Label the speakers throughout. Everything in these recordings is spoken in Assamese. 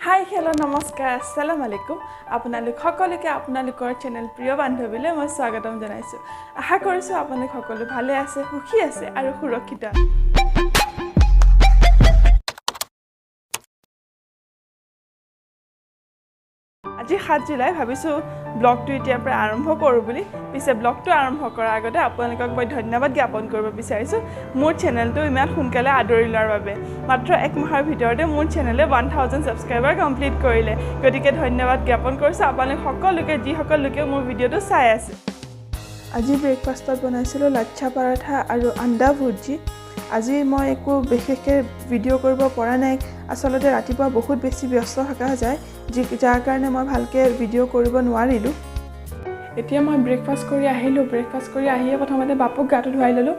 Speaker 1: হাই হেল্ল' নমস্কাৰ আসসালামু আলাইকুম আপোনালোক সকলোকে আপোনালোকৰ চেনেল প্ৰিয় বান্ধৱীলৈ মই স্বাগতম জনাইছোঁ আশা কৰিছোঁ আপোনালোক সকলো ভালে আছে সুখী আছে আৰু সুৰক্ষিত আজি 7 জুলাই ভাবিছোঁ ব্লগটো এতিয়াৰ পৰা আৰম্ভ কৰোঁ বুলি পিছে ব্লগটো আৰম্ভ কৰাৰ আগতে আপোনালোকক মই ধন্যবাদ জ্ঞাপন কৰিব বিচাৰিছোঁ মোৰ চেনেলটো ইমান সোনকালে আদৰি লোৱাৰ বাবে মাত্ৰ এক মাহৰ ভিতৰতে মোৰ চেনেলে 1000 ছাবস্ক্ৰাইবাৰ কমপ্লিট কৰিলে গতিকে ধন্যবাদ জ্ঞাপন কৰিছোঁ আপোনালোক সকলোকে যিসকললোকে মোৰ ভিডিঅ'টো চাই আছে আজি ব্ৰেকফাষ্টত বনাইছিলোঁ লাচ্ছা পৰাঠা আৰু আণ্ডা ভুৰ্জি আজি মই একো বিশেষকৈ ভিডিঅ' কৰিব পৰা নাই আসলতে ৰাতিপুৱা বহুত বেছি ব্যস্ত থকা যায় যাৰ কাৰণে মই ভালকৈ ভিডিঅ' কৰিব নোৱাৰিলোঁ এতিয়া মই ব্ৰেকফাষ্ট কৰি আহিলোঁ ব্ৰেকফাষ্ট কৰি আহিয়ে প্ৰথমতে বাপুক গাটো ধুৱাই ল'লোঁ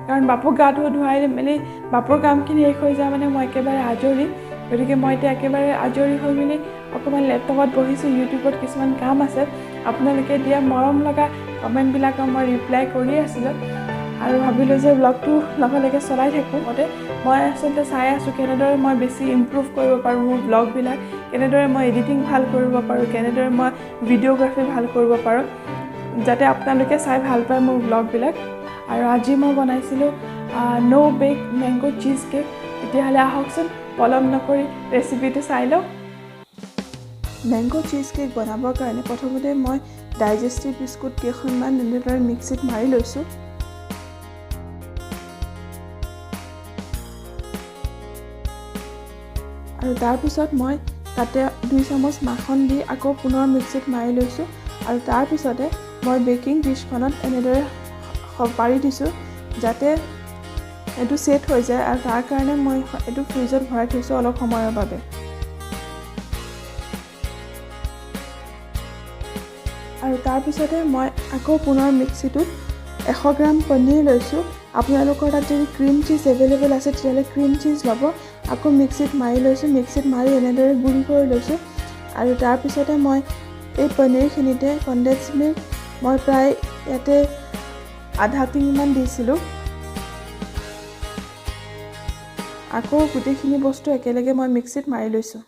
Speaker 1: কাৰণ বাপুক গাটো ধুৱাই মেলি বাপুৰ কামখিনি শেষ হৈ যায় মানে মই একেবাৰে আজৰি গতিকে মই এতিয়া একেবাৰে আজৰি হৈ মেলি অকণমান লেপটপত বহিছোঁ ইউটিউবত কিছুমান কাম আছে আপোনালোকে দিয়া মৰম লগা কমেণ্টবিলাকক মই ৰিপ্লাই কৰি আছিলোঁ আৰু ভাবিলোঁ যে ব্লগটো লগে চলাই থাকোঁ মই আচলতে চাই আছোঁ কেনেদৰে মই বেছি ইম্প্ৰুভ কৰিব পাৰোঁ মোৰ ব্লগবিলাক কেনেদৰে মই এডিটিং ভাল কৰিব পাৰোঁ কেনেদৰে মই ভিডিঅ'গ্ৰাফি ভাল কৰিব পাৰোঁ যাতে আপোনালোকে চাই ভাল পায় মোৰ ব্লগবিলাক আৰু আজি মই বনাইছিলোঁ নো বেক মেংগো চীজ কেক তেতিয়াহ'লে আহকচোন পলম নকৰি ৰেচিপিটো চাই লওঁ মেংগো চীজ কেক বনাবৰ কাৰণে প্ৰথমতে মই ডাইজেষ্টিভ বিস্কুট কেইখনমান এনেদৰে মিক্সিত মাৰি লৈছোঁ আৰু তাৰপিছত মই তাতে 2 চামুচ মাখন দি আকৌ পুনৰ মিক্সিত মাৰি লৈছোঁ আৰু তাৰপিছতে মই বেকিং ডিছখনত এনেদৰে পাৰি দিছোঁ যাতে এইটো ছেট হৈ যায় আৰু তাৰ কাৰণে মই এইটো ফ্ৰিজত ভৰাই থৈছোঁ অলপ সময়ৰ বাবে আৰু তাৰপিছতে মই আকৌ পুনৰ মিক্সিটোত 100 গ্ৰাম পনীৰ লৈছোঁ আপোনালোকৰ তাত যদি ক্ৰীম চিজ এভেইলেবল আছে তেতিয়াহ'লে ক্ৰীম চিজ ল'ব আকৌ মিক্সিত মাৰি লৈছোঁ মিক্সিত মাৰি এনেদৰে গুড়ি কৰি লৈছোঁ আৰু তাৰপিছতে মই এই পনীৰখিনিতে কণ্ডেন্স মিল্ক মই প্ৰায় ইয়াতে আধা টিংমান দিছিলোঁ আকৌ গোটেইখিনি বস্তু একেলগে মই মিক্সিত মাৰি লৈছোঁ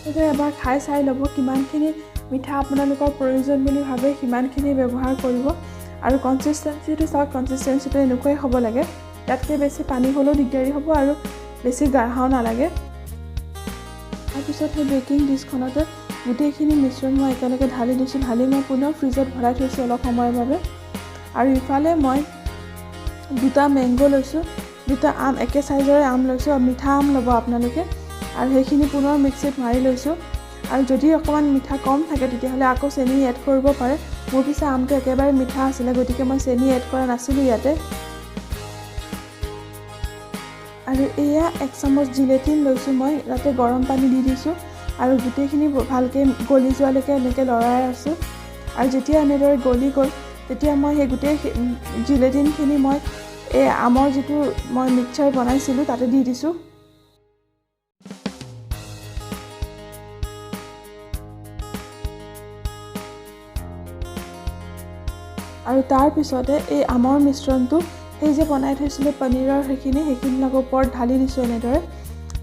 Speaker 1: এতিয়া এবাৰ খাই চাই ল'ব কিমানখিনি মিঠা আপোনালোকৰ প্ৰয়োজন বুলি ভাবে সিমানখিনি ব্যৱহাৰ কৰিব আৰু কনচিষ্টেঞ্চিটো চাওক কনচিষ্টেঞ্চিটো এনেকুৱাই হ'ব লাগে তাতকৈ বেছি পানী হ'লেও দিগদাৰী হ'ব আৰু বেছি গাঢ়াও নালাগে তাৰপিছত সেই বেকিং ডিছখনতে গোটেইখিনি মিশ্ৰণ মই একেলগে ঢালি দিছোঁ ঢালি মই পুনৰ ফ্ৰিজত ভৰাই থৈছোঁ অলপ সময়ৰ বাবে আৰু ইফালে মই 2টা মেংগো লৈছোঁ 2টা আম একে চাইজৰে আম লৈছোঁ আৰু মিঠা আম ল'ব আপোনালোকে আৰু সেইখিনি পুনৰ মিক্সিত মাৰি লৈছোঁ আৰু যদি অকণমান মিঠা কম থাকে তেতিয়াহ'লে আকৌ চেনি এড কৰিব পাৰে মোৰ পিছে আমটো একেবাৰে মিঠা আছিলে গতিকে মই চেনি এড কৰা নাছিলোঁ ইয়াতে আৰু এয়া 1 চামুচ জিলেটিন লৈছোঁ মই তাতে গৰম পানী দি দিছোঁ আৰু গোটেইখিনি ভালকৈ গলি যোৱালৈকে এনেকৈ লৰাই আছোঁ আৰু যেতিয়া এনেদৰে গলি গ'ল তেতিয়া মই সেই গোটেই জিলেটিনখিনি মই এই আমৰ যিটো মই মিক্সচাৰ বনাইছিলোঁ তাতে দি দিছোঁ আৰু তাৰপিছতে এই আমৰ মিশ্ৰণটো সেই যে বনাই থৈছিলোঁ পনীৰৰ সেইখিনি লগত ওপৰত ঢালি দিছোঁ এনেদৰে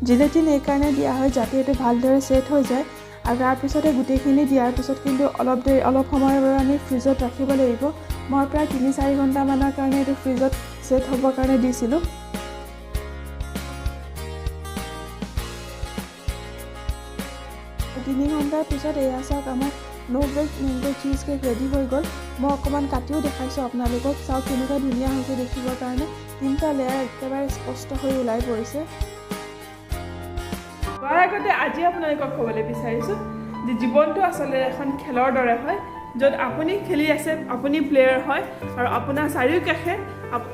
Speaker 1: জিলেটিন এইকাৰণে দিয়া হয় যাতে এইটো ভালদৰে ছেট হৈ যায় আৰু তাৰপিছতে গোটেইখিনি দিয়াৰ পিছত কিন্তু অলপ সময়ৰ বাবে আমি ফ্ৰিজত ৰাখিব লাগিব মই প্ৰায় 3-4 ঘণ্টামানৰ কাৰণে এইটো ফ্ৰিজত ছেট হ'বৰ কাৰণে দিছিলোঁ 3 ঘণ্টাৰ পিছত এয়া চাওক আমাৰ no bake mango cheesecake ready হৈ গ'ল মই অকণমান কাটিও দেখাইছোঁ আপোনালোকক চাওক কেনেকুৱা ধুনীয়া হৈছে দেখিবৰ কাৰণে 3টা লেয়াৰ একেবাৰে স্পষ্ট হৈ ওলাই পৰিছে তাৰ আগতে আজি আপোনালোকক ক'বলৈ বিচাৰিছোঁ যে জীৱনটো আচলতে এখন খেলৰ দৰে হয় য'ত আপুনি খেলি আছে আপুনি প্লেয়াৰ হয় আৰু আপোনাৰ চাৰিওকাষে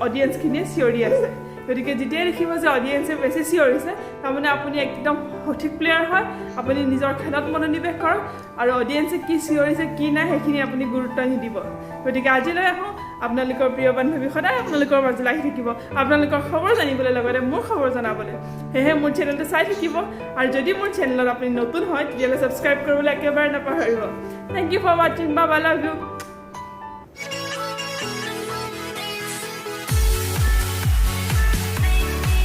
Speaker 1: অডিয়েঞ্চখিনিয়ে চিঞৰি আছে গতিকে যেতিয়াই দেখিব যে অডিয়েঞ্চে বেছি চিঞৰিছে তাৰমানে আপুনি একদম সঠিক প্লেয়াৰ হয় আপুনি নিজৰ খেলত মনোনিৱেশ কৰক আৰু অডিয়েঞ্চে কি চিঞৰিছে কি নাই সেইখিনি আপুনি গুৰুত্ব নিদিব গতিকে আজিলৈ আহোঁ আপোনালোকৰ প্ৰিয় বান্ধৱী সদায় আপোনালোকৰ মাজলৈ আহি থাকিব আপোনালোকৰ খবৰ জানিবলৈ লগতে মোৰ খবৰ জনাবলৈ সেয়েহে মোৰ চেনেলটো চাই থাকিব আৰু যদি মোৰ চেনেলত আপুনি নতুন হয় তেতিয়াহ'লে ছাবস্ক্ৰাইব কৰিবলৈ একেবাৰে নাপাহৰিব থেংক ইউ ফৰ ৱাচিং বাই বাই লাভ ইউ